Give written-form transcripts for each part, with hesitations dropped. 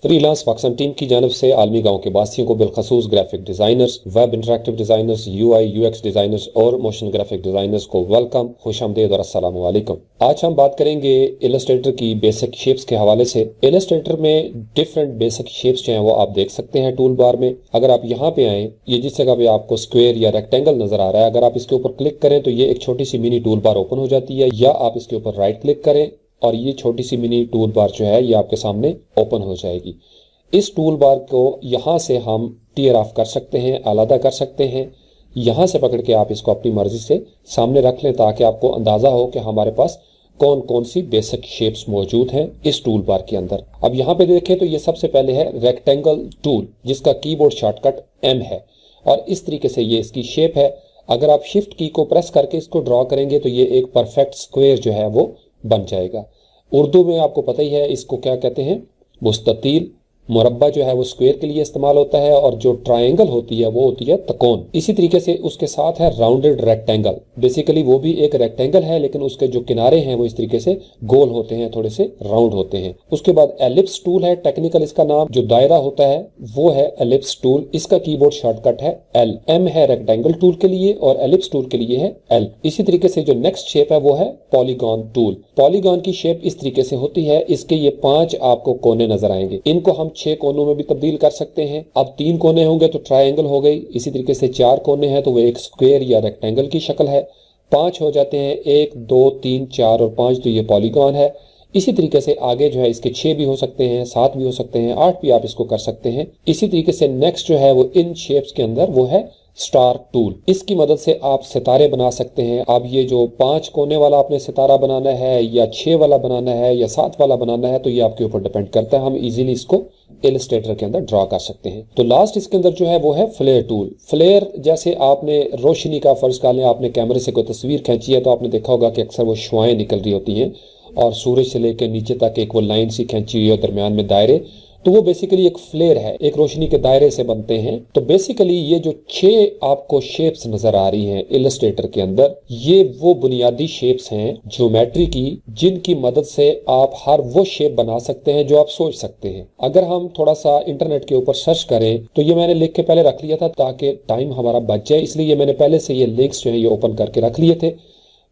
Freelance Pakistan team की जानिब से आलमी गांव के वासियों को बिलखसूस graphic designers, web interactive designers, UI UX designers और मोशन ग्राफिक डिजाइनर्स को वेलकम, खुशामदीद और अस्सलाम वालेकुम। आज हम बात करेंगे इलस्ट्रेटर की बेसिक शेप्स के हवाले से। इलस्ट्रेटर में डिफरेंट बेसिक शेप्स जो हैं वो आप देख सकते हैं टूल बार में। अगर आप यहाँ पे आए, ये जिस जगह पे आपको स्क्वायर या रेक्टेंगल नजर आ रहा है, अगर आप इसके ऊपर क्लिक करें तो ये एक छोटी सी मिनी टूल बार ओपन हो जाती है, या आप इसके ऊपर राइट क्लिक करें और ये छोटी सी मिनी टूल बार जो है ये आपके सामने ओपन हो जाएगी। इस टूल बार को यहाँ से हम टीयर ऑफ कर सकते हैं, आलादा कर सकते हैं। यहाँ से पकड़ के आप इसको अपनी मर्जी से सामने रख लें ताकि आपको अंदाजा हो कि हमारे पास कौन कौन सी बेसिक शेप्स मौजूद हैं इस टूल बार के अंदर। अब यहाँ पे देखें तो ये सबसे पहले है रेक्टेंगल टूल, जिसका कीबोर्ड शॉर्टकट M है और इस तरीके से ये इसकी शेप है। अगर आप शिफ्ट की को प्रेस करके इसको ड्रॉ करेंगे तो ये एक परफेक्ट स्क्वायर जो है वो बन जाएगा। उर्दू में आपको पता ही है इसको क्या कहते हैं, मुस्ततील। मुरब्बा जो है वो स्क्वायर के लिए इस्तेमाल होता है और जो ट्रायंगल होती है वो होती है तकोन। इसी तरीके से उसके साथ है राउंडेड रेक्टेंगल। बेसिकली वो भी एक रेक्टेंगल है लेकिन उसके जो किनारे हैं वो इस तरीके से गोल होते हैं, थोड़े से राउंड होते हैं। उसके बाद एलिप्स टूल है, टेक्निकल इसका नाम। जो दायरा होता है वो है एलिप्स टूल, इसका कीबोर्ड शॉर्टकट है L। M है रेक्टेंगल टूल के लिए और एलिप्स टूल के लिए है L। इसी तरीके से जो नेक्स्ट शेप है वो है पॉलीगॉन टूल। पॉलीगॉन की शेप इस तरीके से होती है, इसके ये 5 आपको कोने नजर आएंगे। इनको हम 6 कोनों में भी तब्दील कर सकते हैं। अब 3 कोने होंगे तो ट्रायंगल हो गई, इसी तरीके से 4 कोने हैं तो वो एक स्क्वायर या रेक्टेंगल की शक्ल है। 5 हो जाते हैं, 1 2 3 4 और 5, तो ये पॉलीगॉन है। इसी तरीके से आगे जो है इसके 6 भी हो सकते हैं, 7 भी हो सकते हैं, 8 भी आप इसको कर सकते हैं। इसी तरीके से नेक्स्ट जो है वो इन शेप्स के अंदर वो है स्टार टूल। इसकी मदद से आप सितारे बना सकते हैं। अब ये जो 5 कोने वाला आपने सितारा बनाना है या 6 वाला बनाना है या 7 वाला बनाना है तो ये आपके ऊपर डिपेंड करता है। हम इजीली इसको इलस्ट्रेटर के अंदर ड्रॉ कर सकते हैं। तो लास्ट इसके अंदर जो है वो है फ्लेयर टूल। फ्लेयर जैसे आपने रोशनी का फर्ज कर लें, आपने कैमरे से कोई तस्वीर खींची है तो आपने देखा होगा कि अक्सर वो शुआएं निकल रही होती हैं और सूरज से लेकर नीचे तक एक वो लाइन सी खींची हुई है, दरमियान में दायरे, तो वो बेसिकली एक फ्लेयर है, एक रोशनी के दायरे से बनते हैं। तो बेसिकली ये जो 6 आपको शेप्स नजर आ रही हैं इलस्ट्रेटर के अंदर, ये वो बुनियादी शेप्स हैं ज्योमेट्री की, जिनकी मदद से आप हर वो शेप बना सकते हैं जो आप सोच सकते हैं। अगर हम थोड़ा सा इंटरनेट के ऊपर सर्च करें तो ये मैंने लिख के पहले रख लिया था ताकि टाइम हमारा बच जाए, इसलिए मैंने पहले से ये लिंक्स जो है ये ओपन करके रख लिए थे।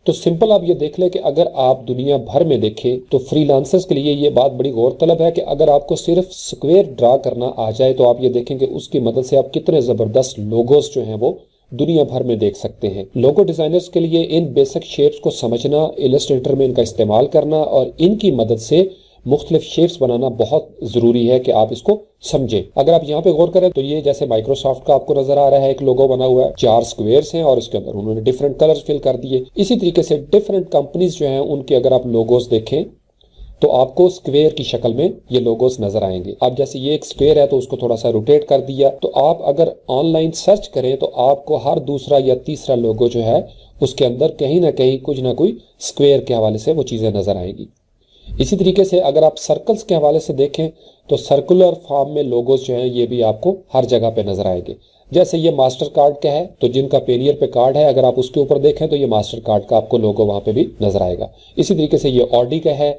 तो सिंपल आप ये देख लें कि अगर आप दुनिया भर में देखें तो फ्रीलांसर्स के लिए ये बात बड़ी गौरतलब है कि अगर आपको सिर्फ स्क्वायर ड्रा करना आ जाए तो आप ये देखें कि उसकी मदद से आप कितने ज़बरदस्त लोगोस जो हैं वो दुनिया भर में देख सकते हैं। लोगो डिजाइनर्स के लिए इन बेसिक शेप्स को समझना, इलस्ट्रेटर में इनका इस्तेमाल करना और इनकी मदद से मुख्तलिफ शेप्स बनाना बहुत ज़रूरी है कि आप इसको समझें। अगर आप यहाँ पे गौर करें तो ये जैसे माइक्रोसॉफ्ट का आपको नजर आ रहा है, एक लोगो बना हुआ है, 4 स्क्वायर्स हैं और इसके अंदर उन्होंने डिफरेंट कलर्स फिल कर दिए। इसी तरीके से डिफरेंट कंपनीज जो हैं उनके अगर आप लोगोस देखें तो आपको स्क्वायर की शक्ल में ये लोगोस नजर आएंगे। अब जैसे ये एक स्क्वायर है तो उसको थोड़ा सा रोटेट कर दिया, तो आप अगर ऑनलाइन सर्च करें तो आपको हर दूसरा या तीसरा लोगो जो है उसके अंदर कहीं ना कहीं कुछ ना कोई स्क्वायर के हवाले से वो चीजें नजर आएंगी। इसी तरीके से अगर आप सर्कल्स के हवाले से देखें तो सर्कुलर फॉर्म में लोगोस जो हैं ये भी आपको हर जगह पे नजर आएंगे। जैसे ये मास्टर कार्ड का है तो जिनका पेरियर पे कार्ड है अगर आप उसके ऊपर देखें तो ये मास्टर कार्ड का आपको लोगो वहां पे भी नजर आएगा। इसी तरीके से ये ऑडी का है,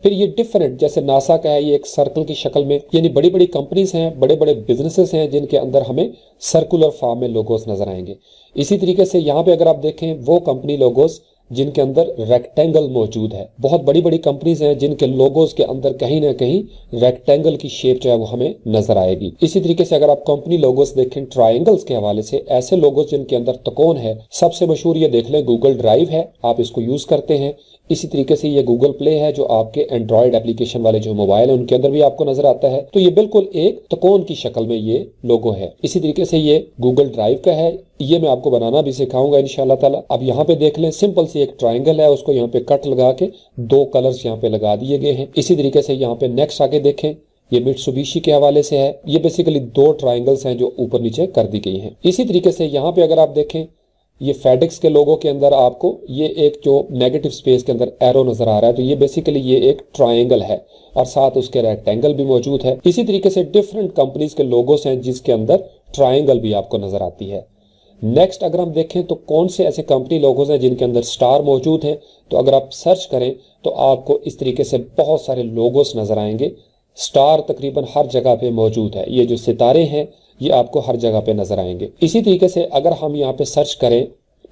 फिर ये डिफरेंट जैसे नासा का है, ये एक सर्कल की शक्ल में, यानी बड़ी बड़ी कंपनीज हैं, बड़े बड़े बिजनेसेस हैं जिनके अंदर हमें सर्कुलर फॉर्म में लोगोस नजर आएंगे। इसी तरीके से यहाँ पे अगर आप देखें वो कंपनी लोगोस जिनके अंदर रेक्टेंगल मौजूद है, बहुत बड़ी बड़ी कंपनीज हैं जिनके लोगोस के अंदर कहीं ना कहीं रेक्टेंगल की शेप जो है वो हमें नजर आएगी। इसी तरीके से अगर आप कंपनी लोगोस देखें ट्रायंगल्स के हवाले से, ऐसे लोगोस जिनके अंदर त्रिकोण है, सबसे मशहूर ये देख लें गूगल ड्राइव है, आप इसको यूज करते हैं। इसी तरीके से ये गूगल प्ले है जो आपके एंड्रॉयड एप्लीकेशन वाले जो मोबाइल है उनके अंदर भी आपको नजर आता है। तो ये बिल्कुल एक त्रिकोण की शक्ल में ये लोगो है। इसी तरीके से ये गूगल ड्राइव का है, ये मैं आपको बनाना भी सिखाऊंगा इंशाल्लाह ताला। अब यहाँ पे देख लें सिंपल सी एक ट्राइंगल है, उसको यहाँ पे कट लगा के 2 कलर्स यहाँ पे लगा दिए गए हैं। इसी तरीके से यहाँ पे नेक्स्ट आके देखें, ये मित्सुबिशी के हवाले से है, ये बेसिकली 2 ट्राइंगल्स हैं जो ऊपर नीचे कर दी गई हैं। इसी तरीके से यहाँ पे अगर आप देखें ये फेडेक्स के लोगों के अंदर आपको ये एक जो नेगेटिव स्पेस के अंदर एरो नजर आ रहा है, तो ये बेसिकली ये एक ट्रायंगल है और साथ उसके रेक्टेंगल भी मौजूद है। इसी तरीके से डिफरेंट कंपनीज के लोगोस हैं जिसके अंदर ट्रायंगल भी आपको नजर आती है। नेक्स्ट अगर हम देखें तो कौन से ऐसे कंपनी लोगोस हैं जिनके अंदर स्टार मौजूद हैं, तो अगर आप सर्च करें तो आपको इस तरीके से बहुत सारे लोगोस नजर आएंगे। स्टार तकरीबन हर जगह पे मौजूद है। ये जो सितारे हैं ये आपको हर जगह पे नजर आएंगे। इसी तरीके से अगर हम यहाँ पे सर्च करें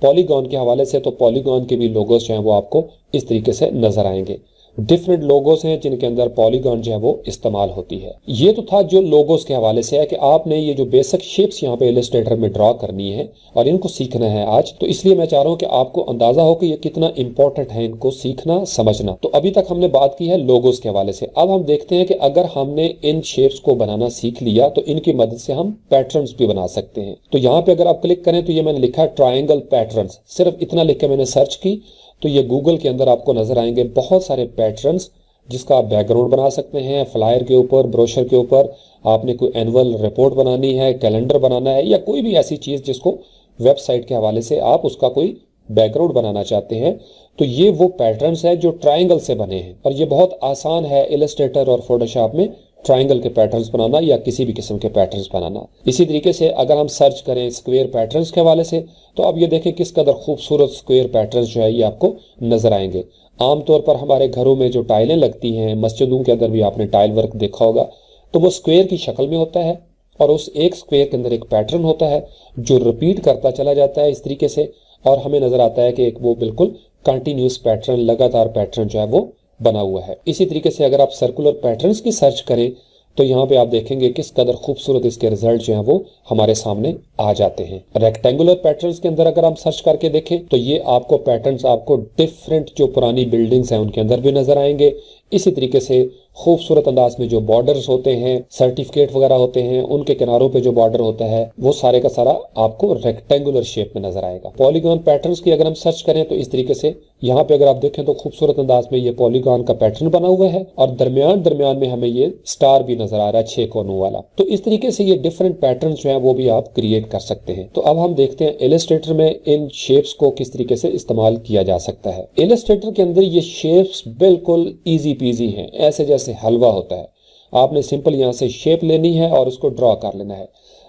पॉलीगॉन के हवाले से, तो पॉलीगॉन के भी लोगोस जो हैं वो आपको इस तरीके से नजर आएंगे। डिफरेंट लोगोस हैं जिनके अंदर पॉलीगॉन जो है वो इस्तेमाल होती है। ये तो था जो लोगोस के हवाले से है कि आपने ये जो बेसिक शेप्स यहाँ पे इलस्ट्रेटर में ड्रॉ करनी है और इनको सीखना है आज। तो इसलिए मैं चाह रहा हूँ कि आपको अंदाजा हो कि ये कितना इंपॉर्टेंट है इनको सीखना समझना। तो अभी तक हमने बात की है लोगोस के हवाले से। अब हम देखते हैं कि अगर हमने इन शेप्स को बनाना सीख लिया तो इनकी मदद से हम पैटर्न्स भी बना सकते हैं। तो यहाँ पे अगर आप क्लिक करें तो ये मैंने लिखा है ट्राइंगल पैटर्न्स। सिर्फ इतना लिख के मैंने सर्च की तो ये गूगल के अंदर आपको नजर आएंगे बहुत सारे पैटर्न्स जिसका आप बैकग्राउंड बना सकते हैं। फ्लायर के ऊपर, ब्रोशर के ऊपर, आपने कोई एनुअल रिपोर्ट बनानी है, कैलेंडर बनाना है, या कोई भी ऐसी चीज जिसको वेबसाइट के हवाले से आप उसका कोई बैकग्राउंड बनाना चाहते हैं, तो ये वो पैटर्न्स है जो ट्राइंगल से बने हैं। और ये बहुत आसान है इलस्ट्रेटर और फोटोशॉप में ट्राइंगल के पैटर्न्स बनाना या किसी भी किस्म के पैटर्न्स बनाना। इसी तरीके से अगर हम सर्च करें स्क्वायर पैटर्न्स के हवाले से, तो अब ये देखें किस कदर खूबसूरत स्क्वायर पैटर्न्स जो है ये आपको नजर आएंगे। आमतौर पर हमारे घरों में जो टाइलें लगती हैं, मस्जिदों के अंदर भी आपने टाइल वर्क देखा होगा, तो वो स्क्वायर की शक्ल में होता है और उस एक स्क्वायर के अंदर एक पैटर्न होता है जो रिपीट करता चला जाता है इस तरीके से, और हमें नजर आता है कि एक वो बिल्कुल कंटिन्यूस पैटर्न, लगातार पैटर्न जो है वो बना हुआ है। इसी तरीके से अगर आप सर्कुलर पैटर्न्स की सर्च करें तो यहाँ पे आप देखेंगे किस कदर खूबसूरत इसके रिजल्ट जो है वो हमारे सामने आ जाते हैं। रेक्टेंगुलर पैटर्न्स के अंदर अगर हम सर्च करके देखें तो ये आपको पैटर्न्स आपको डिफरेंट जो पुरानी बिल्डिंग्स हैं उनके अंदर भी नजर आएंगे। इसी तरीके से खूबसूरत अंदाज में जो बॉर्डर्स होते हैं, सर्टिफिकेट वगैरह होते हैं, उनके किनारों पे जो बॉर्डर होता है वो सारे का सारा आपको रेक्टेंगुलर शेप में नजर आएगा। पॉलीगॉन पैटर्न्स की अगर हम सर्च करें तो इस तरीके से यहाँ पे अगर आप देखें तो खूबसूरत अंदाज में ये पॉलीगॉन का पैटर्न बना हुआ है और दरमियान में हमें ये स्टार भी नजर आ रहा है 6 कोनों वाला। तो इस तरीके से ये डिफरेंट पैटर्न जो है वो भी आप क्रिएट कर सकते हैं। तो अब हम देखते हैं इलस्ट्रेटर में इन शेप्स को किस तरीके से इस्तेमाल किया जा सकता है। इलस्ट्रेटर के अंदर ये शेप्स बिल्कुल ईजी पीजी हैं, ऐसे जैसे हलवा होता है। आपने सिंपल यहाँ से शेप लेनी है और उसको ड्रॉ कर लेना है।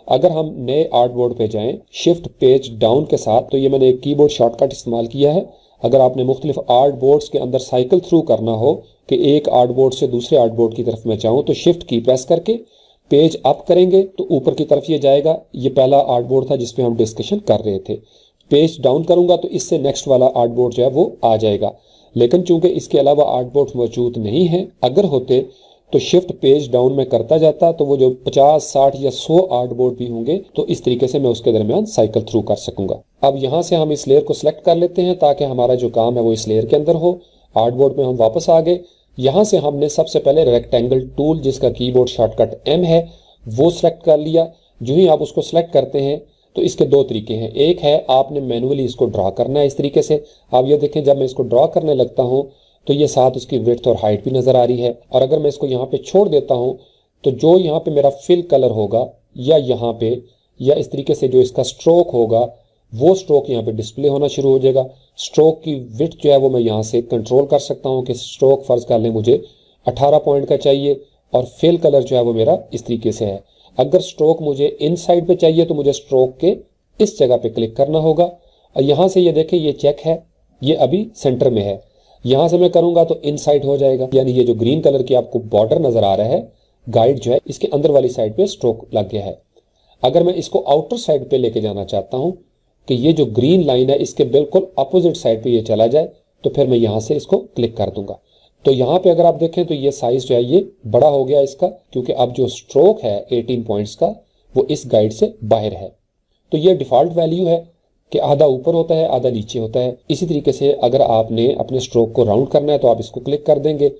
अगर हम नए आर्ट बोर्ड पे जाएं शिफ्ट पेज डाउन के साथ, तो ये मैंने एक कीबोर्ड शॉर्टकट इस्तेमाल किया है। अगर आपने मुख्तलिफ आर्ट बोर्ड्स के अंदर साइकिल थ्रू करना हो कि एक आर्ट बोर्ड से दूसरे आर्ट बोर्ड की तरफ मैं चाहूँ, तो शिफ्ट की प्रेस करके पेज अप करेंगे तो ऊपर की तरफ ये जाएगा। ये पहला आर्ट बोर्ड था जिसपे हम डिस्कशन कर रहे थे। पेज डाउन करूंगा तो इससे नेक्स्ट वाला आर्ट बोर्ड जो है वो आ जाएगा। लेकिन चूंकि इसके अलावा आर्ट बोर्ड मौजूद नहीं है, अगर होते तो शिफ्ट पेज डाउन में करता जाता तो वो जो 50, 60 या 100 आर्ट बोर्ड भी होंगे तो इस तरीके से मैं उसके दरमियान साइकिल थ्रू कर सकूंगा। अब यहाँ से हम इस लेयर को सिलेक्ट कर लेते हैं ताकि हमारा जो काम है वो इस लेयर के अंदर हो। आर्ट बोर्ड में हम वापस आ गए। यहाँ से हमने सबसे पहले रेक्टेंगल टूल जिसका कीबोर्ड शॉर्टकट M है वो सिलेक्ट कर लिया। जो ही आप उसको सिलेक्ट करते हैं तो इसके दो तरीके हैं। एक है आपने मैनुअली इसको ड्रॉ करना है इस तरीके से। आप ये देखें जब मैं इसको ड्रॉ करने लगता हूँ तो ये साथ उसकी विड्थ और हाइट भी नजर आ रही है। और अगर मैं इसको यहाँ पे छोड़ देता हूँ तो जो यहाँ पे मेरा फिल कलर होगा या यहाँ पे या इस तरीके से जो इसका स्ट्रोक होगा वो स्ट्रोक यहाँ पे डिस्प्ले होना शुरू हो जाएगा। स्ट्रोक की विड्थ जो है वो मैं यहाँ से कंट्रोल कर सकता हूँ कि स्ट्रोक फर्ज कर लें मुझे 18 पॉइंट का चाहिए और फिल कलर जो है वो मेरा इस तरीके से है। अगर स्ट्रोक मुझे इन साइड पे चाहिए तो मुझे स्ट्रोक के इस जगह पे क्लिक करना होगा। और यहाँ से ये देखें ये चेक है, ये अभी सेंटर में है। यहां से मैं करूंगा तो इनसाइड हो जाएगा, यानी ये जो ग्रीन कलर की आपको बॉर्डर नजर आ रहा है गाइड जो है इसके अंदर वाली साइड पे स्ट्रोक लग गया है। अगर मैं इसको आउटर साइड पे लेके जाना चाहता हूं कि ये जो ग्रीन लाइन है इसके बिल्कुल अपोजिट साइड पे ये चला जाए तो फिर मैं यहां से इसको क्लिक कर दूंगा। तो यहाँ पे अगर आप देखें तो ये साइज जो है ये बड़ा हो गया इसका, क्योंकि अब जो स्ट्रोक है 18 पॉइंट्स का वो इस गाइड से बाहर है। तो ये डिफॉल्ट वैल्यू है कि आधा ऊपर होता है आधा नीचे होता है। इसी तरीके से अगर आपने अपने स्ट्रोक को राउंड करना है तो आप इसको क्लिक कर देंगे।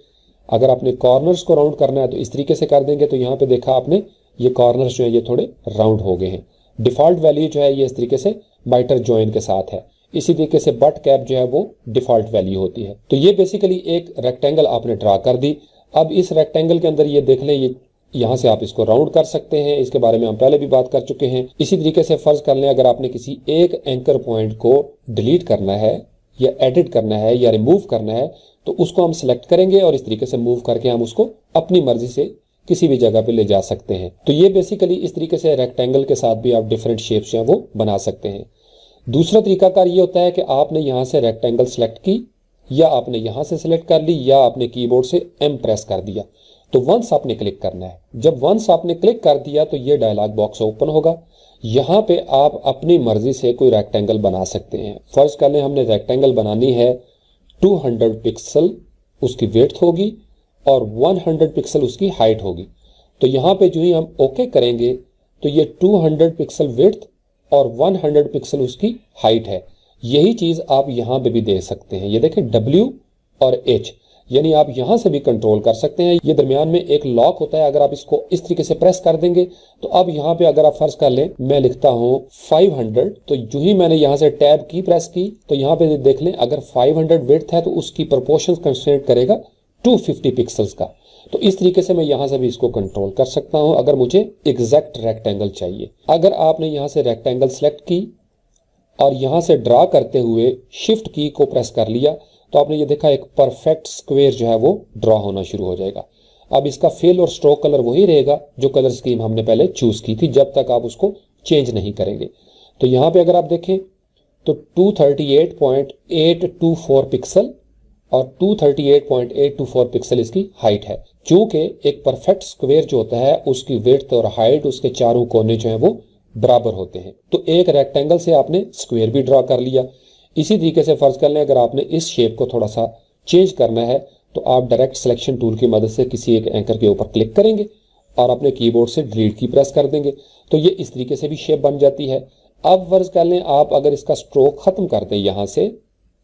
अगर आपने कॉर्नर्स को राउंड करना है तो इस तरीके से कर देंगे। तो यहाँ पे देखा आपने ये कॉर्नर्स जो है ये थोड़े राउंड हो गए हैं। डिफॉल्ट वैल्यू जो है ये इस तरीके से माइटर जॉइन के साथ है। इसी तरीके से बट कैप जो है वो डिफॉल्ट वैल्यू होती है। तो ये बेसिकली एक रेक्टेंगल आपने ड्रा कर दी। अब इस रेक्टेंगल के अंदर ये देख लें, ये यहाँ से आप इसको राउंड कर सकते हैं। इसके बारे में हम पहले भी बात कर चुके हैं। इसी तरीके से फर्ज कर लें अगर आपने किसी एक एंकर पॉइंट को डिलीट करना है या एडिट करना है या रिमूव करना है तो उसको हम सिलेक्ट करेंगे और इस तरीके से मूव करके हम उसको अपनी मर्जी से किसी भी जगह पे ले जा सकते हैं। तो ये बेसिकली इस तरीके से रेक्टेंगल के साथ भी आप डिफरेंट शेप्स जो है वो बना सकते हैं। दूसरा तरीकाकार ये होता है कि आपने यहाँ से रेक्टेंगल सेलेक्ट की या आपने यहाँ से सिलेक्ट कर ली या आपने कीबोर्ड से M प्रेस कर दिया। तो वंस आपने क्लिक करना है। जब वंस आपने क्लिक कर दिया तो ये डायलॉग बॉक्स ओपन होगा। यहाँ पे आप अपनी मर्जी से कोई रेक्टेंगल बना सकते हैं। फर्ज कर लें हमने रेक्टेंगल बनानी है 200 पिक्सल उसकी विड्थ होगी और 100 पिक्सल उसकी हाइट होगी। तो यहाँ पे जो ही हम ओके करेंगे तो ये 200 पिक्सल विड्थ और 100 पिक्सल उसकी हाइट है। यही चीज आप यहाँ पे भी दे सकते हैं। ये देखें W और H, यानी आप यहां से भी कंट्रोल कर सकते हैं। ये दरमियान में एक लॉक होता है, अगर आप इसको इस तरीके से प्रेस कर देंगे तो अब यहाँ पे अगर आप फर्ज कर लें मैं लिखता हूं 500, तो जो ही मैंने यहां से टैब की प्रेस की तो यहाँ पे देख लें अगर 500 विड्थ है तो उसकी प्रोपोर्शन कंस्ट्रेंट करेगा 250 पिक्सल्स का। तो इस तरीके से मैं यहां से भी इसको कंट्रोल कर सकता हूं अगर मुझे एग्जैक्ट रेक्टेंगल चाहिए। अगर आपने यहां से रेक्टेंगल सेलेक्ट की और यहां से ड्रा करते हुए शिफ्ट की को प्रेस कर लिया तो आपने ये देखा एक परफेक्ट स्क्वायर जो है वो ड्रॉ होना शुरू हो जाएगा। अब इसका फिल और स्ट्रोक कलर वही रहेगा जो कलर स्कीम हमने पहले चूज की थी, जब तक आप उसको चेंज नहीं करेंगे। तो यहां पे अगर आप देखें तो 238.824 पिक्सल और 238.824 पिक्सल इसकी हाइट है। चूंकि एक परफेक्ट स्क्वायर जो होता है उसकी विड्थ और हाइट उसके चारों कोने जो है वो बराबर होते हैं। तो एक रेक्टेंगल से आपने स्क्वायर भी ड्रॉ कर लिया। इसी तरीके से फर्ज कर लें अगर आपने इस शेप को थोड़ा सा चेंज करना है तो आप डायरेक्ट सिलेक्शन टूल की मदद से किसी एक एंकर के ऊपर क्लिक करेंगे और अपने कीबोर्ड से डिलीट की प्रेस कर देंगे तो ये इस तरीके से भी शेप बन जाती है। अब फर्ज कर लें आप अगर इसका स्ट्रोक खत्म कर दें, यहां से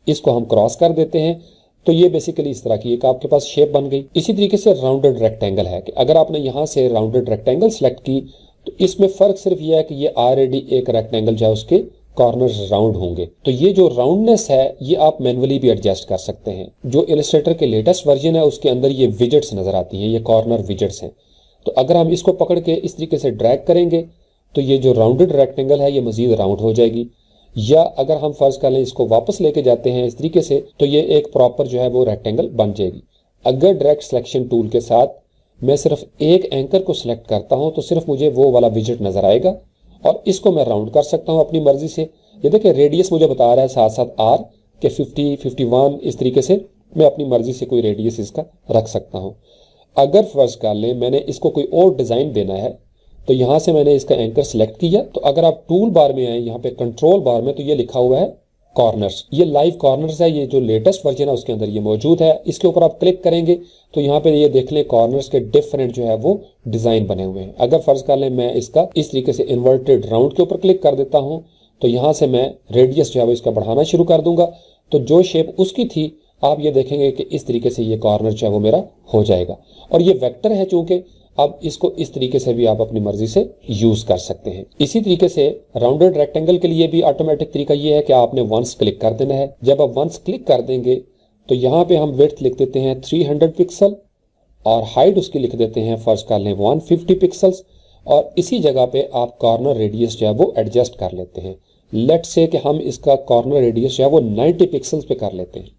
इसको हम क्रॉस कर देते हैं तो ये बेसिकली इस तरह की एक आपके पास शेप बन गई। इसी तरीके से राउंडेड रेक्टेंगल है कि अगर आपने यहां से राउंडेड रेक्टेंगल सेलेक्ट की तो इसमें फर्क सिर्फ यह है कि ये ऑलरेडी एक रेक्टेंगल जो है उसके कॉर्नर्स राउंड होंगे। तो ये जो राउंडनेस है ये आप मैनुअली भी एडजस्ट कर सकते हैं। जो इलस्ट्रेटर के लेटेस्ट वर्जन है उसके अंदर ये विजेट्स नजर आती हैं, ये कॉर्नर विजेट्स हैं। तो अगर हम इसको पकड़ के इस तरीके से ड्रैग करेंगे तो ये जो राउंडेड रेक्टेंगल है ये मजीद राउंड हो जाएगी। या अगर हम फर्ज कर लें इसको वापस लेके जाते हैं इस तरीके से तो ये एक प्रॉपर जो है वो रेक्टेंगल बन जाएगी। अगर डायरेक्ट सिलेक्शन टूल के साथ मैं सिर्फ एक एंकर को सिलेक्ट करता हूं तो सिर्फ मुझे वो वाला विजेट नजर आएगा और इसको मैं राउंड कर सकता हूं अपनी मर्जी से। ये देखिए रेडियस मुझे बता रहा है साथ साथ R के 50, 51 इस तरीके से मैं अपनी मर्जी से कोई रेडियस इसका रख सकता हूं। अगर फर्ज कर लें मैंने इसको कोई और डिजाइन देना है तो यहां से मैंने इसका एंकर सिलेक्ट किया तो अगर आप टूल बार में आए यहाँ पे कंट्रोल बार में तो ये लिखा हुआ है कॉर्नर्स। ये लाइव कॉर्नर्स है, ये जो लेटेस्ट वर्जन है उसके अंदर ये मौजूद है। इसके ऊपर आप क्लिक करेंगे तो यहाँ पे ये देख लें कॉर्नर्स के डिफरेंट जो है वो डिजाइन बने हुए हैं। अगर फर्ज कर लें मैं इसका इस तरीके से इन्वर्टेड राउंड के ऊपर क्लिक कर देता हूं तो यहां से मैं रेडियस जो है वो इसका बढ़ाना शुरू कर दूंगा तो जो शेप उसकी थी आप ये देखेंगे कि इस तरीके से ये कॉर्नर जो है वो मेरा हो जाएगा। और ये वेक्टर है चूंकि अब इसको इस तरीके से भी आप अपनी मर्जी से यूज कर सकते हैं। इसी तरीके से राउंडेड रेक्टेंगल के लिए भी ऑटोमेटिक तरीका ये है कि आपने वंस क्लिक कर देना है। जब आप वंस क्लिक कर देंगे तो यहाँ पे हम विड्थ लिख देते हैं 300 पिक्सल और हाइट उसकी लिख देते हैं फर्ज कर लें 150 पिक्सल्स और इसी जगह पे आप कॉर्नर रेडियस जो है वो एडजस्ट कर लेते हैं। लेट्स से कि हम इसका कॉर्नर रेडियस जो है वो 90 पिक्सल्स पे कर लेते हैं।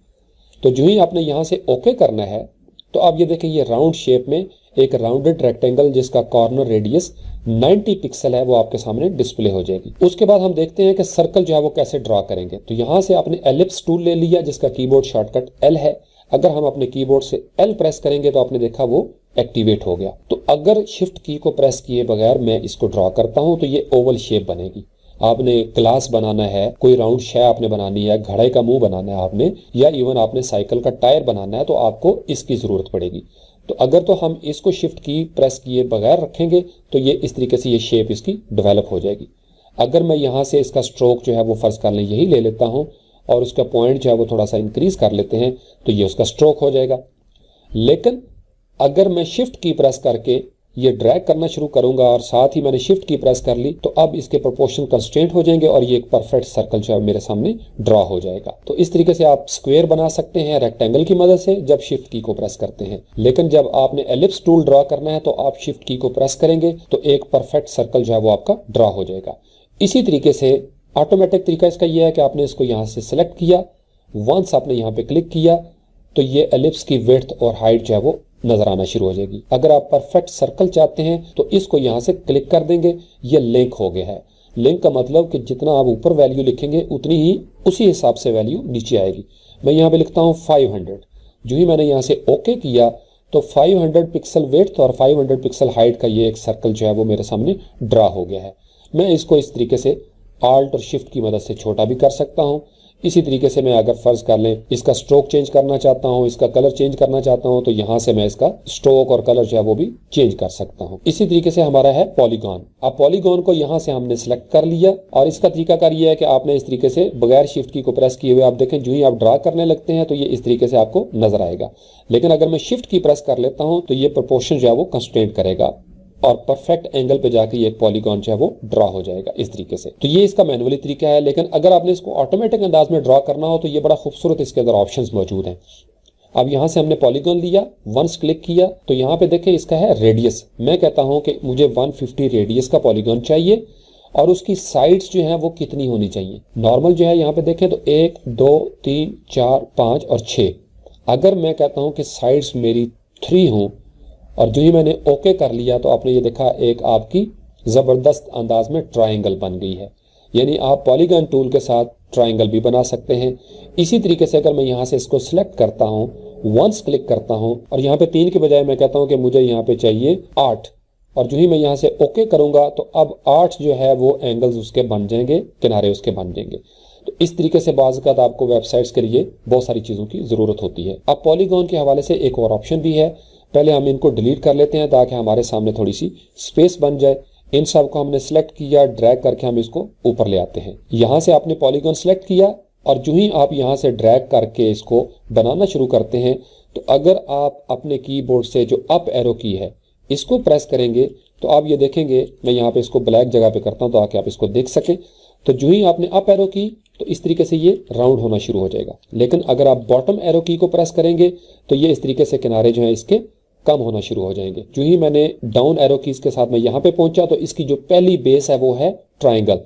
तो जो ही आपने यहाँ से ओके करना है तो आप ये देखें ये राउंड शेप में एक राउंडेड रेक्टेंगल जिसका कॉर्नर रेडियस 90 पिक्सल है वो आपके सामने डिस्प्ले हो जाएगी। उसके बाद हम देखते हैं कि सर्कल जो है वो कैसे ड्रॉ करेंगे। तो यहां से आपने एलिप्स टूल ले लिया जिसका कीबोर्ड शॉर्टकट L है। अगर हम अपने कीबोर्ड से L प्रेस करेंगे तो आपने देखा वो एक्टिवेट हो गया। तो अगर शिफ्ट की को प्रेस किए बगैर मैं इसको ड्रॉ करता हूं तो ये ओवल शेप बनेगी। आपने ग्लास बनाना है, कोई राउंड शे आपने बनानी है, घड़े का मुंह बनाना है आपने, या इवन आपने साइकिल का टायर बनाना है तो आपको इसकी जरूरत पड़ेगी। तो अगर तो हम इसको शिफ्ट की प्रेस किए बगैर रखेंगे तो ये इस तरीके से ये शेप इसकी डेवलप हो जाएगी। अगर मैं यहाँ से इसका स्ट्रोक जो है वो फर्ज कर लें यही ले लेता हूँ और उसका पॉइंट जो है वो थोड़ा सा इंक्रीज कर लेते हैं तो ये उसका स्ट्रोक हो जाएगा। लेकिन अगर मैं शिफ्ट की प्रेस करके ये ड्रैग करना शुरू करूंगा और साथ ही मैंने शिफ्ट की प्रेस कर ली तो अब इसके प्रोपोर्शन कंस्ट्रेंट हो जाएंगे और ये एक परफेक्ट सर्कल जो है मेरे सामने ड्रॉ हो जाएगा। तो इस तरीके से आप स्क्वायर बना सकते हैं रेक्टेंगल की मदद से जब शिफ्ट की को प्रेस करते हैं। लेकिन जब आपने एलिप्स टूल ड्रॉ करना है तो आप शिफ्ट की को प्रेस करेंगे तो एक परफेक्ट सर्कल जो है वो आपका ड्रॉ हो जाएगा। इसी तरीके से ऑटोमेटिक तरीका इसका यह है कि आपने इसको यहाँ से सिलेक्ट किया, वंस आपने यहाँ पे क्लिक किया तो ये एलिप्स की विड्थ और हाइट जो है वो नजर आना शुरू हो जाएगी। अगर आप परफेक्ट सर्कल चाहते हैं तो इसको यहां से क्लिक कर देंगे, ये लिंक हो गया है। लिंक का मतलब कि जितना आप ऊपर वैल्यू लिखेंगे उतनी ही उसी हिसाब से वैल्यू नीचे आएगी। मैं यहाँ पे लिखता हूँ 500। जो ही मैंने यहाँ से ओके किया तो 500 पिक्सल विड्थ और 500 पिक्सल हाइट का ये एक सर्कल जो है वो मेरे सामने ड्रा हो गया है। मैं इसको इस तरीके से आल्ट और शिफ्ट की मदद से छोटा भी कर सकता हूँ। इसी तरीके से मैं अगर फर्ज कर लें इसका स्ट्रोक चेंज करना चाहता हूँ, इसका कलर चेंज करना चाहता हूँ, तो यहाँ से मैं इसका स्ट्रोक और कलर जो है वो भी चेंज कर सकता हूँ। इसी तरीके से हमारा है पॉलीगॉन। अब पॉलीगॉन को यहाँ से हमने सिलेक्ट कर लिया और इसका तरीकाकार ये है कि आपने इस तरीके से बगैर शिफ्ट की को प्रेस किए हुए आप देखें जो ही आप ड्रा करने लगते हैं तो ये इस तरीके से आपको नजर आएगा। लेकिन अगर मैं शिफ्ट की प्रेस कर लेता हूँ तो ये प्रोपोर्शन जो है वो कंस्ट्रेंट करेगा और परफेक्ट एंगल पे जाके ये पॉलीगॉन जो है वो ड्रा हो जाएगा इस तरीके से। तो ये इसका मैनुअली तरीका है। लेकिन अगर आपने इसको ऑटोमेटिक अंदाज में ड्रा करना हो तो ये बड़ा खूबसूरत इसके अंदर ऑप्शंस मौजूद हैं। अब यहाँ से हमने पॉलीगॉन लिया, वंस क्लिक किया तो यहाँ पे देखें इसका है रेडियस। मैं कहता हूँ कि मुझे 150 रेडियस का पॉलीगॉन चाहिए और उसकी साइड्स जो है वो कितनी होनी चाहिए। नॉर्मल जो है यहाँ पे देखें तो 1 2 3 4 5 और 6। अगर मैं कहता हूँ कि साइड्स मेरी 3 हों और जो ही मैंने ओके कर लिया तो आपने ये देखा एक आपकी ज़बरदस्त अंदाज में ट्रायंगल बन गई है। यानी आप पॉलीगॉन टूल के साथ ट्रायंगल भी बना सकते हैं। इसी तरीके से अगर मैं यहाँ से इसको सिलेक्ट करता हूँ, वंस क्लिक करता हूँ और यहाँ पे 3 के बजाय मैं कहता हूँ कि मुझे यहाँ पे चाहिए 8 और जो ही मैं यहाँ से ओके करूँगा तो अब 8 जो है वो एंगल्स उसके बन जाएंगे, किनारे उसके बन जाएंगे। तो इस तरीके से बाज़ औक़ात आपको वेबसाइट्स के लिए बहुत सारी चीज़ों की ज़रूरत होती है। अब पॉलीगॉन के हवाले से एक और ऑप्शन भी है। पहले हम इनको डिलीट कर लेते हैं ताकि हमारे सामने थोड़ी सी स्पेस बन जाए। इन सब को हमने सेलेक्ट किया, ड्रैग करके हम इसको ऊपर ले आते हैं। यहाँ से आपने पॉलीगॉन सेलेक्ट किया और जो ही आप यहाँ से ड्रैग करके इसको बनाना शुरू करते हैं तो अगर आप अपने कीबोर्ड से जो अप एरो की है इसको प्रेस करेंगे तो आप ये देखेंगे, मैं यहाँ पे इसको ब्लैक जगह पे करता हूँ ताकि आप इसको देख सकें। तो जो ही आपने अप एरो की तो इस तरीके से ये राउंड होना शुरू हो जाएगा। लेकिन अगर आप बॉटम एरो की को प्रेस करेंगे तो ये इस तरीके से किनारे जो है इसके कम होना शुरू हो जाएंगे। जो ही मैंने डाउन एरो कीज के साथ मैं यहाँ पे पहुंचा तो इसकी जो पहली बेस है वो है ट्राइंगल।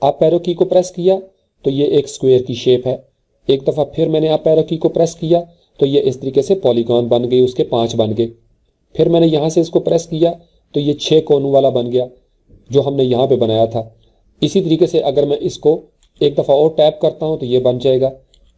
अप एरो की को प्रेस किया तो ये एक स्क्वायर की शेप है। एक दफ़ा फिर मैंने अप एरो की को प्रेस किया तो ये इस तरीके से पॉलीगॉन बन गई, उसके 5 बन गए। फिर मैंने यहाँ से इसको प्रेस किया तो ये 6 कोनों वाला बन गया जो हमने यहाँ पे बनाया था। इसी तरीके से अगर मैं इसको एक दफ़ा और टैप करता हूँ तो ये बन जाएगा।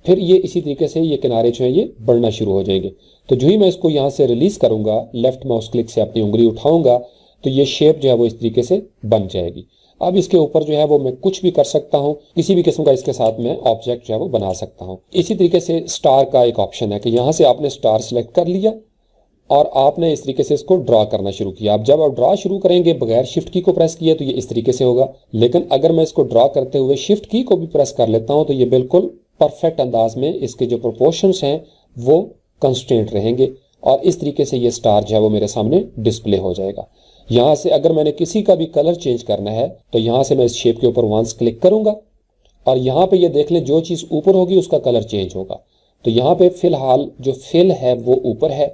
फिर ये इसी तरीके से ये किनारे जो हैं ये बढ़ना शुरू हो जाएंगे। तो जो ही मैं इसको यहाँ से रिलीज़ करूँगा, लेफ्ट माउस क्लिक से अपनी उंगली उठाऊंगा तो ये शेप जो है वो इस तरीके से बन जाएगी। अब इसके ऊपर जो है वो मैं कुछ भी कर सकता हूँ, किसी भी किस्म का इसके साथ मैं ऑब्जेक्ट जो है वो बना सकता हूँ। इसी तरीके से स्टार का एक ऑप्शन है कि यहाँ से आपने स्टार सेलेक्ट कर लिया और आपने इस तरीके से इसको ड्रा करना शुरू किया। अब जब आप ड्रा शुरू करेंगे बगैर शिफ्ट की को प्रेस किया तो ये इस तरीके से होगा। लेकिन अगर मैं इसको ड्रा करते हुए शिफ्ट की को भी प्रेस कर लेता हूँ तो ये बिल्कुल परफेक्ट अंदाज में इसके जो प्रोपोर्शंस हैं वो कंस्ट्रेंट रहेंगे और इस तरीके से ये स्टार जो है वो मेरे सामने डिस्प्ले हो जाएगा। यहाँ से अगर मैंने किसी का भी कलर चेंज करना है तो यहाँ से मैं इस शेप के ऊपर वंस क्लिक करूंगा और यहाँ पे ये देख लें जो चीज़ ऊपर होगी उसका कलर चेंज होगा। तो यहाँ पे फिलहाल जो फिल है वो ऊपर है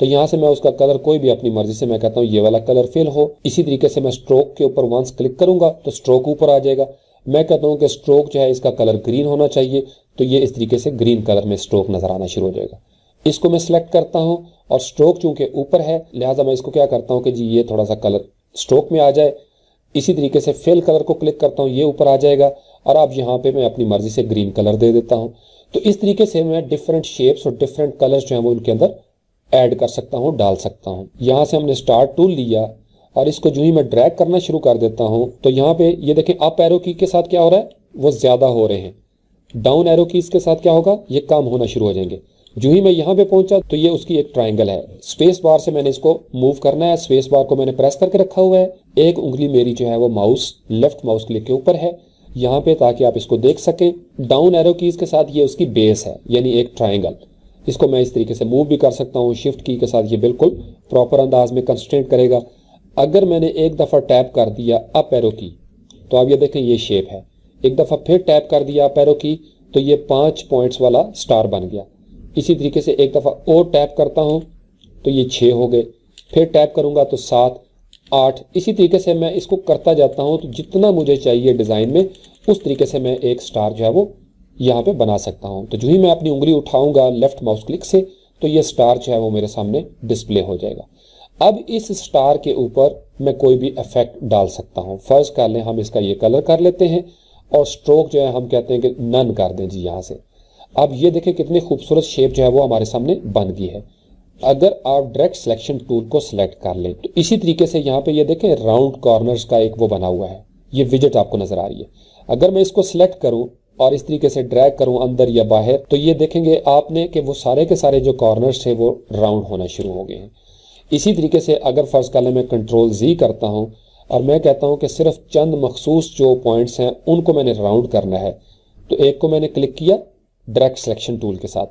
तो यहाँ से मैं उसका कलर कोई भी अपनी मर्जी से मैं कहता हूँ ये वाला कलर फिल हो। इसी तरीके से मैं स्ट्रोक के ऊपर वंस क्लिक करूंगा तो स्ट्रोक ऊपर आ जाएगा। मैं कहता हूँ कि स्ट्रोक जो है इसका कलर ग्रीन होना चाहिए तो ये इस तरीके से ग्रीन कलर में स्ट्रोक नजर आना शुरू हो जाएगा। इसको मैं सिलेक्ट करता हूँ और स्ट्रोक चूंकि ऊपर है लिहाजा मैं इसको क्या करता हूँ कि जी ये थोड़ा सा कलर स्ट्रोक में आ जाए। इसी तरीके से फिल कलर को क्लिक करता हूँ, ये ऊपर आ जाएगा और अब यहाँ पे मैं अपनी मर्जी से ग्रीन कलर दे देता हूँ। तो इस तरीके से मैं डिफरेंट शेप्स और डिफरेंट कलर्स जो है वो उनके अंदर ऐड कर सकता हूँ, डाल सकता हूँ। यहाँ से हमने स्टार्ट टूल लिया और इसको जो ही मैं ड्रैग करना शुरू कर देता हूँ तो यहाँ पे ये देखें अप एरो की के साथ क्या हो रहा है वो ज्यादा हो रहे हैं, डाउन एरो कीज के साथ क्या होगा ये कम होना शुरू हो जाएंगे। जो ही मैं यहाँ पे पहुंचा तो ये उसकी एक ट्रायंगल है। स्पेस बार से मैंने इसको मूव करना है, स्पेस बार को मैंने प्रेस करके रखा हुआ है। एक उंगली मेरी जो है वो माउस लेफ्ट माउस क्लिक के ऊपर है यहाँ पे ताकि आप इसको देख सकें। डाउन एरो कीज के साथ ये उसकी बेस है यानी एक ट्रायंगल। इसको मैं इस तरीके से मूव भी कर सकता हूँ। शिफ्ट की के साथ ये बिल्कुल प्रॉपर अंदाज में कंस्ट्रेंट करेगा। अगर मैंने एक दफ़ा टैप कर दिया अप एरो की तो आप ये देखें ये शेप है। एक दफ़ा फिर टैप कर दिया अप एरो की तो ये 5 पॉइंट्स वाला स्टार बन गया। इसी तरीके से एक दफ़ा और टैप करता हूँ तो ये 6 हो गए। फिर टैप करूँगा तो 7 8। इसी तरीके से मैं इसको करता जाता हूँ तो जितना मुझे चाहिए डिज़ाइन में उस तरीके से मैं एक स्टार जो है वो यहाँ पे बना सकता हूँ। तो जो ही मैं अपनी उंगली उठाऊंगा लेफ्ट माउस क्लिक से तो ये स्टार जो है वो मेरे सामने डिस्प्ले हो जाएगा। अब इस स्टार के ऊपर मैं कोई भी इफेक्ट डाल सकता हूँ। फर्ज कर लें हम इसका ये कलर कर लेते हैं और स्ट्रोक जो है हम कहते हैं कि नन कर दें जी यहाँ से। अब ये देखें कितनी खूबसूरत शेप जो है वो हमारे सामने बन गई है। अगर आप डायरेक्ट सिलेक्शन टूल को सिलेक्ट कर लें तो इसी तरीके से यहाँ पे ये देखें राउंड कॉर्नर्स का एक वो बना हुआ है, ये विजेट आपको नजर आ रही है। अगर मैं इसको सिलेक्ट करूं और इस तरीके से ड्रैग करूं अंदर या बाहर, तो ये देखेंगे आपने कि वो सारे के सारे जो कॉर्नर्स थे वो राउंड होना शुरू हो गए हैं। इसी तरीके से अगर फर्ज कर लें मैं कंट्रोल Z करता हूं और मैं कहता हूं कि सिर्फ चंद मखसूस जो पॉइंट्स हैं उनको मैंने राउंड करना है, तो एक को मैंने क्लिक किया डायरेक्ट सिलेक्शन टूल के साथ,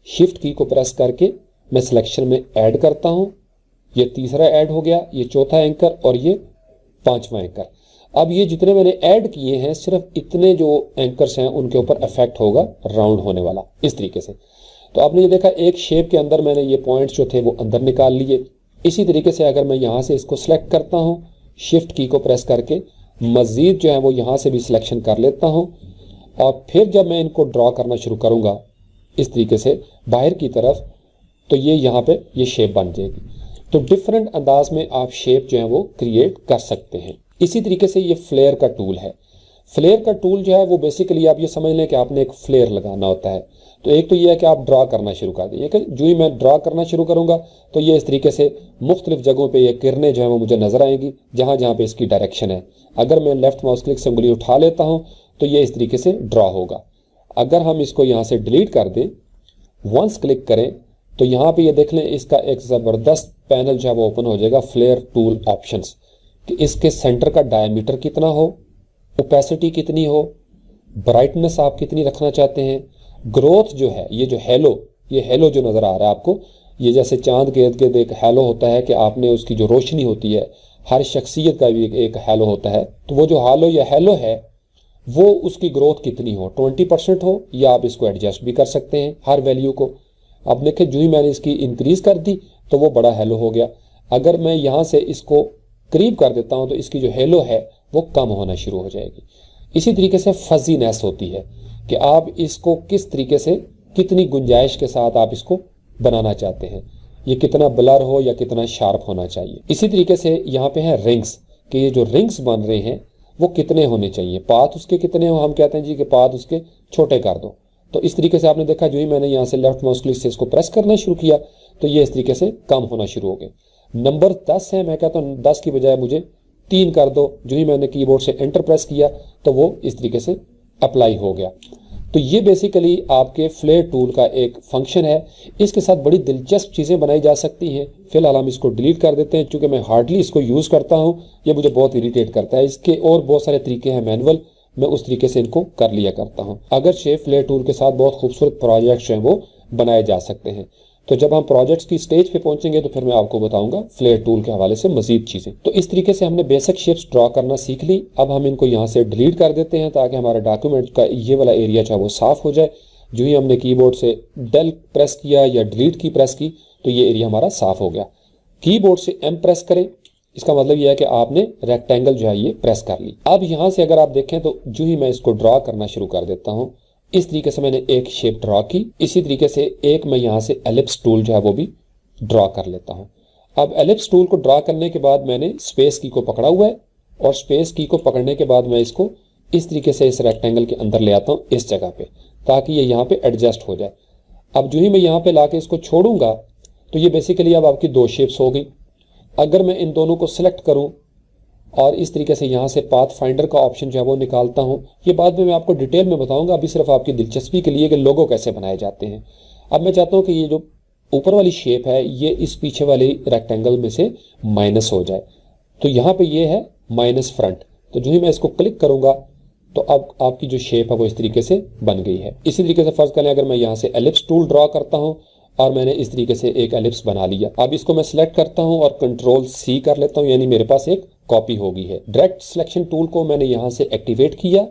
शिफ्ट की को प्रेस करके मैं सिलेक्शन में ऐड करता हूं, ये तीसरा ऐड हो गया, ये चौथा एंकर और ये पांचवा एंकर। अब ये जितने मैंने ऐड किए हैं सिर्फ इतने जो एंकर्स हैं उनके ऊपर इफेक्ट होगा राउंड होने वाला, इस तरीके से। तो आपने ये देखा एक शेप के अंदर मैंने ये पॉइंट्स जो थे वो अंदर निकाल लिए। इसी तरीके से अगर मैं यहाँ से इसको सिलेक्ट करता हूँ, शिफ्ट की को प्रेस करके मजीद जो है वो यहाँ से भी सिलेक्शन कर लेता हूँ और फिर जब मैं इनको ड्रॉ करना शुरू करूँगा इस तरीके से बाहर की तरफ, तो ये यहाँ पे ये शेप बन जाएगी। तो डिफरेंट अंदाज में आप शेप जो है वो क्रिएट कर सकते हैं। इसी तरीके से ये फ्लेयर का टूल है। फ्लेयर का टूल जो है वो बेसिकली आप ये समझ लें कि आपने एक फ्लेयर लगाना होता है। तो एक तो ये है कि आप ड्रॉ करना शुरू कर दें, कि जो ही मैं ड्रॉ करना शुरू करूंगा तो ये इस तरीके से मुख्तलिफ जगहों पे ये किरणें जो है वो मुझे नजर आएंगी जहां जहां पे इसकी डायरेक्शन है। अगर मैं लेफ्ट माउस क्लिक से उंगली उठा लेता हूं तो ये इस तरीके से ड्रॉ होगा। अगर हम इसको यहाँ से डिलीट कर दें, वंस क्लिक करें, तो यहाँ पे ये देख लें इसका एक ज़बरदस्त पैनल जो है वो ओपन हो जाएगा, फ्लेयर टूल ऑप्शंस, कि इसके सेंटर का डायमीटर कितना हो, ओपेसिटी कितनी हो, ब्राइटनेस आप कितनी रखना चाहते हैं, ग्रोथ जो है, ये जो हेलो जो नज़र आ रहा है आपको, ये जैसे चांद के इर्द गिर्द एक हेलो होता है कि आपने उसकी जो रोशनी होती है, हर शख्सियत का भी एक हेलो होता है, तो वो जो हालो या हेलो है वो उसकी ग्रोथ कितनी हो, 20% हो, या आप इसको एडजस्ट भी कर सकते हैं हर वैल्यू को। अब देखें जो ही मैंने इसकी इंक्रीज कर दी तो वो बड़ा हेलो हो गया। अगर मैं यहाँ से इसको करीब कर देता हूँ तो इसकी जो हेलो है वो कम होना शुरू हो जाएगी। इसी तरीके से फजीनेस होती है कि आप इसको किस तरीके से कितनी गुंजाइश के साथ आप इसको बनाना चाहते हैं, ये कितना ब्लर हो या कितना शार्प होना चाहिए। इसी तरीके से यहाँ पे है रिंग्स, कि ये जो रिंग्स बन रहे हैं वो कितने होने चाहिए, पाथ उसके कितने हो, हम कहते हैं जी कि पाथ उसके छोटे कर दो। तो इस तरीके से आपने देखा जो ही मैंने यहाँ से लेफ्ट माउस क्लिक से इसको प्रेस करना शुरू किया तो ये इस तरीके से कम होना शुरू हो गए। नंबर 10 है, मैं कहता हूँ 10 की बजाय मुझे 3 कर दो। जो ही मैंने कीबोर्ड से एंटर प्रेस किया तो वो इस तरीके से अप्लाई हो गया। तो ये बेसिकली आपके फ्लेयर टूल का एक फंक्शन है। इसके साथ बड़ी दिलचस्प चीज़ें बनाई जा सकती हैं। फिलहाल हम इसको डिलीट कर देते हैं क्योंकि मैं हार्डली इसको यूज़ करता हूँ, ये मुझे बहुत इरिटेट करता है। इसके और बहुत सारे तरीके हैं मैनुअल, मैं उस तरीके से इनको कर लिया करता हूँ। अगर फ्लेयर टूल के साथ बहुत खूबसूरत प्रोजेक्ट्स जो हैं वो बनाए जा सकते हैं। तो जब हम प्रोजेक्ट्स की स्टेज पे पहुंचेंगे तो फिर मैं आपको बताऊंगा फ्लेयर टूल के हवाले से मजीद चीज़ें। तो इस तरीके से हमने बेसिक शेप्स ड्रॉ करना सीख ली। अब हम इनको यहाँ से डिलीट कर देते हैं ताकि हमारा डॉक्यूमेंट का ये वाला एरिया जो है वो साफ हो जाए। जो ही हमने कीबोर्ड से डेल प्रेस किया या डिलीट की प्रेस की तो ये एरिया हमारा साफ हो गया। कीबोर्ड से एम प्रेस करें, इसका मतलब यह है कि आपने रेक्टेंगल जो है ये प्रेस कर ली। अब यहाँ से अगर आप देखें तो जो ही मैं इसको ड्रॉ करना शुरू कर देता हूँ, इस तरीके से मैंने एक शेप ड्रॉ की। इसी तरीके से एक मैं यहाँ से एलिप्स टूल जो है वो भी ड्रॉ कर लेता हूँ। अब एलिप्स टूल को ड्रॉ करने के बाद मैंने स्पेस की को पकड़ा हुआ है और स्पेस की को पकड़ने के बाद मैं इसको इस तरीके से इस रेक्टेंगल के अंदर ले आता हूँ इस जगह पे, ताकि ये यहाँ पे एडजस्ट हो जाए। अब जो ही मैं यहाँ पे लाके इसको छोड़ूंगा तो ये बेसिकली अब आपकी 2 शेप्स हो गई। अगर मैं इन दोनों को सिलेक्ट करूं और इस तरीके से यहाँ से पाथ फाइंडर का ऑप्शन जो है वो निकालता हूँ, ये बाद में मैं आपको डिटेल में बताऊंगा, अभी सिर्फ आपकी दिलचस्पी के लिए कि लोगो कैसे बनाए जाते हैं। अब मैं चाहता हूँ कि ये जो ऊपर वाली शेप है ये इस पीछे वाले रेक्टेंगल में से माइनस हो जाए। तो यहाँ पे ये है माइनस फ्रंट। तो जो ही मैं इसको क्लिक करूंगा तो अब आपकी जो शेप है वो इस तरीके से बन गई है। इसी तरीके से फर्ज करें अगर मैं यहाँ से एलिप्स टूल ड्रॉ करता हूँ और मैंने इस तरीके से एक एलिप्स बना लिया। अब इसको मैं सिलेक्ट करता हूं और कंट्रोल C कर लेता हूं, यानी मेरे पास एक कॉपी हो गई है। डायरेक्ट सिलेक्शन टूल को मैंने यहां से एक्टिवेट किया,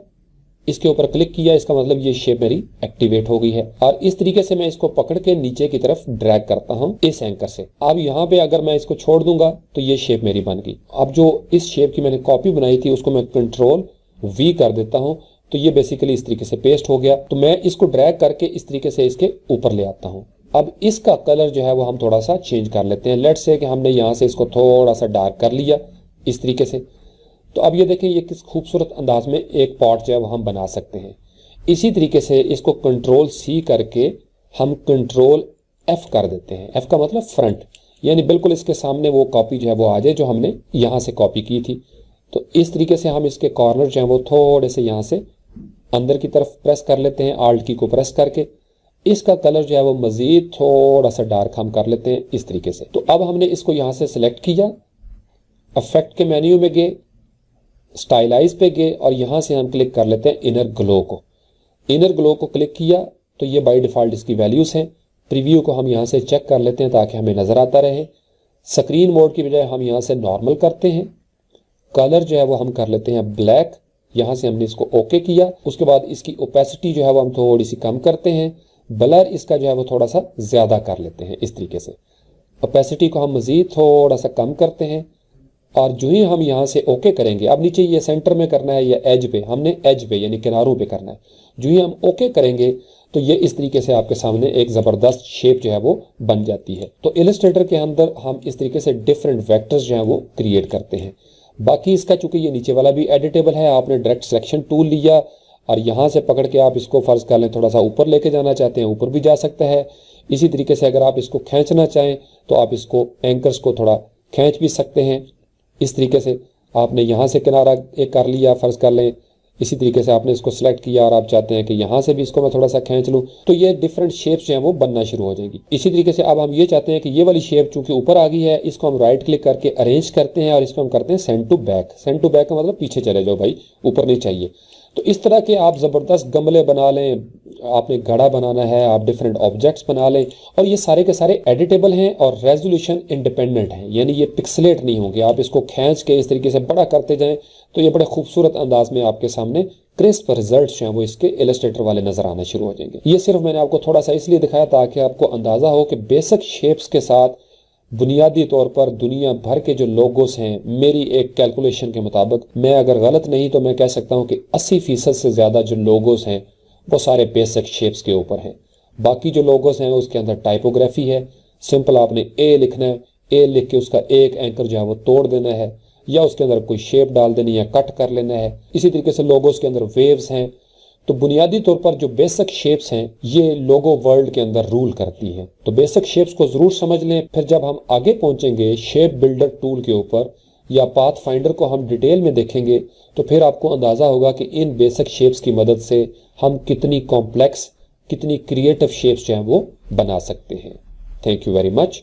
इसके ऊपर क्लिक किया, इसका मतलब ये शेप मेरी एक्टिवेट हो गई है। और इस तरीके से मैं इसको पकड़ के नीचे की तरफ ड्रैग करता हूं इस एंकर से। अब यहाँ पे अगर मैं इसको छोड़ दूंगा तो ये शेप मेरी बन गई। अब जो इस शेप की मैंने कॉपी बनाई थी उसको मैं कंट्रोल V कर देता हूँ, तो ये बेसिकली इस तरीके से पेस्ट हो गया। तो मैं इसको ड्रैग करके इस तरीके से इसके ऊपर ले आता हूँ। अब इसका कलर जो है वो हम थोड़ा सा चेंज कर लेते हैं। लेट्स से कि हमने यहाँ से इसको थोड़ा सा डार्क कर लिया इस तरीके से। तो अब ये देखें ये किस खूबसूरत अंदाज में एक पॉट जो है वो हम बना सकते हैं। इसी तरीके से इसको कंट्रोल C करके हम कंट्रोल F कर देते हैं। F का मतलब फ्रंट, यानी बिल्कुल इसके सामने वो कॉपी जो है वो आ जाए जो हमने यहाँ से कॉपी की थी। तो इस तरीके से हम इसके कॉर्नर जो है वो थोड़े से यहाँ से अंदर की तरफ प्रेस कर लेते हैं, आल्ट की को प्रेस करके। इसका कलर जो है वो मज़ीद थोड़ा सा डार्क हम कर लेते हैं इस तरीके से। तो अब हमने इसको यहाँ से सिलेक्ट किया, इफेक्ट के मेन्यू में गए, स्टाइलाइज पे गए और यहाँ से हम क्लिक कर लेते हैं इनर ग्लो को। इनर ग्लो को क्लिक किया तो ये बाय डिफ़ॉल्ट इसकी वैल्यूज़ हैं। प्रीव्यू को हम यहाँ से चेक कर लेते हैं ताकि हमें नज़र आता रहे। स्क्रीन मोड की बजाय हम यहाँ से नॉर्मल करते हैं। कलर जो है वो हम कर लेते हैं ब्लैक। यहाँ से हमने इसको ओके किया। उसके बाद इसकी ओपेसिटी जो है वो हम थोड़ी सी कम करते हैं। ब्लर इसका जो है वो थोड़ा सा ज़्यादा कर लेते हैं इस तरीके से। ओपेसिटी को हम मज़ीद थोड़ा सा कम करते हैं और जो ही हम यहाँ से ओके करेंगे, अब नीचे ये सेंटर में करना है या एज पे, हमने एज पे यानी किनारों पे करना है। जो ही हम ओके करेंगे तो ये इस तरीके से आपके सामने एक ज़बरदस्त शेप जो है वो बन जाती है। तो इलस्ट्रेटर के अंदर हम इस तरीके से डिफरेंट वेक्टर्स जो है वो क्रिएट करते हैं। बाकी इसका चूंकि ये नीचे वाला भी एडिटेबल है, आपने डायरेक्ट सिलेक्शन टूल लिया और यहाँ से पकड़ के आप इसको फ़र्ज़ कर लें थोड़ा सा ऊपर लेके जाना चाहते हैं, ऊपर भी जा सकता है। इसी तरीके से अगर आप इसको खींचना चाहें तो आप इसको एंकर्स को थोड़ा खींच भी सकते हैं। इस तरीके से आपने यहाँ से किनारा एक कर लिया, फ़र्ज़ कर लें। इसी तरीके से आपने इसको सिलेक्ट किया और आप चाहते हैं कि यहाँ से भी इसको मैं थोड़ा सा खींच लूँ, तो ये डिफरेंट शेप्स जो हैं वो बनना शुरू हो जाएंगी। इसी तरीके से अब हम ये चाहते हैं कि ये वाली शेप चूंकि ऊपर आ गई है, इसको हम राइट क्लिक करके अरेंज करते हैं और इसको हम करते हैं send to back. Send to back का मतलब पीछे चले जाओ भाई, ऊपर नहीं चाहिए। तो इस तरह के आप ज़बरदस्त गमले बना लें, आपने घड़ा बनाना है, आप डिफरेंट ऑब्जेक्ट्स बना लें और ये सारे के सारे एडिटेबल हैं और रेजोल्यूशन इंडिपेंडेंट हैं, यानी ये पिक्सलेट नहीं होंगे। आप इसको खींच के इस तरीके से बड़ा करते जाएं तो ये बड़े खूबसूरत अंदाज में आपके सामने क्रिस्प रिजल्ट जो हैं वो इसके इलस्ट्रेटर वाले नजर आना शुरू हो जाएंगे। ये सिर्फ मैंने आपको थोड़ा सा इसलिए दिखाया ताकि आपको अंदाजा हो कि बेसिक शेप्स के साथ बुनियादी तौर पर दुनिया भर के जो लोगोस हैं, मेरी एक कैलकुलेशन के मुताबिक, मैं अगर गलत नहीं तो मैं कह सकता हूं कि 80% से ज़्यादा जो लोगोस हैं वो सारे बेसिक शेप्स के ऊपर हैं। बाकी जो लोगोस हैं उसके अंदर टाइपोग्राफी है। सिंपल आपने ए लिखना है, ए लिख के उसका एक एंकर जो है वो तोड़ देना है या उसके अंदर कोई शेप डाल देनी है, कट कर लेना है। इसी तरीके से लोगोस के अंदर वेव्स हैं। तो बुनियादी तौर पर जो बेसिक शेप्स हैं ये लोगो वर्ल्ड के अंदर रूल करती हैं। तो बेसिक शेप्स को ज़रूर समझ लें। फिर जब हम आगे पहुंचेंगे शेप बिल्डर टूल के ऊपर या पाथ फाइंडर को हम डिटेल में देखेंगे तो फिर आपको अंदाज़ा होगा कि इन बेसिक शेप्स की मदद से हम कितनी कॉम्प्लेक्स, कितनी क्रिएटिव शेप्स जो हैं वो बना सकते हैं। Thank you very much.